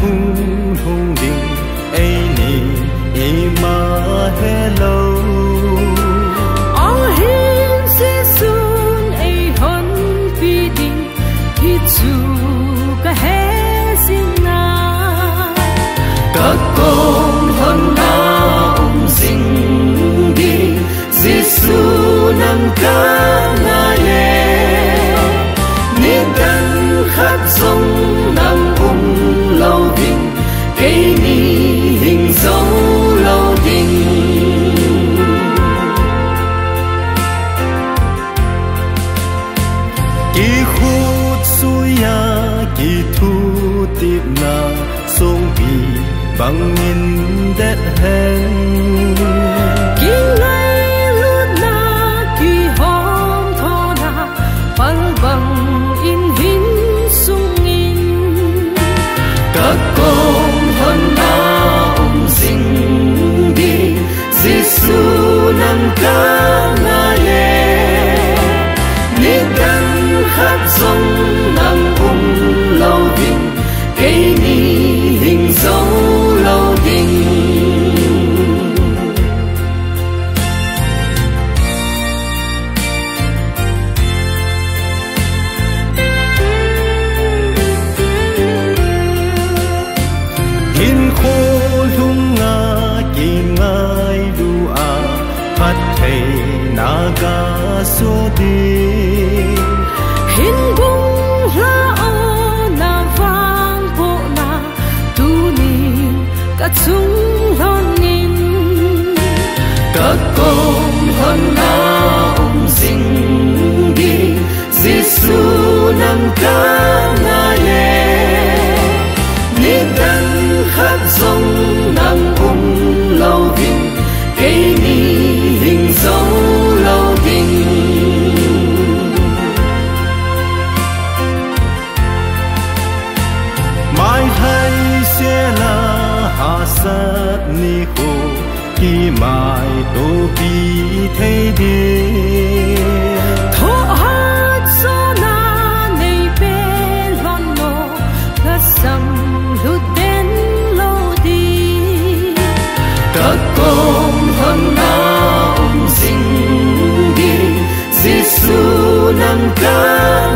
hung hung ding ai ni ai ma hello all him se sun ai hon pi ding hi chu ka he sin na các con hon na sing đi Giêsu nâng ca na ye niềm đắng khát giống nắng lâu đình cây ni hình dấu lâu đình kỳ khúc suy ya kỳ thu tiếp na sông bì bằng nghìn đất hen kỳ ngày luôn na kỳ hôm thọ na bằng bằng in hin sung in các con hân na sing đi Giêsu nâng ca na ye niềm đắng khát giống nắng lâu đình cây ni hình dấu lâu đình hiên khô lung nga kỳ ngai du a phát thầy na ga số đi hin bung la o na vang po na tu ni ka chung lon nin các con hân na sing đi Giêsu nâng ca na ye niềm đắng khát giống nắng lâu đình cây ni hình dấu lâu đình mai hay sẽ là hạ sát ni khô khi mai tô bi thấy đi thọ hát so na nei pe lon no la sam lu den lo di các con hân na sing đi Giêsu nâng ca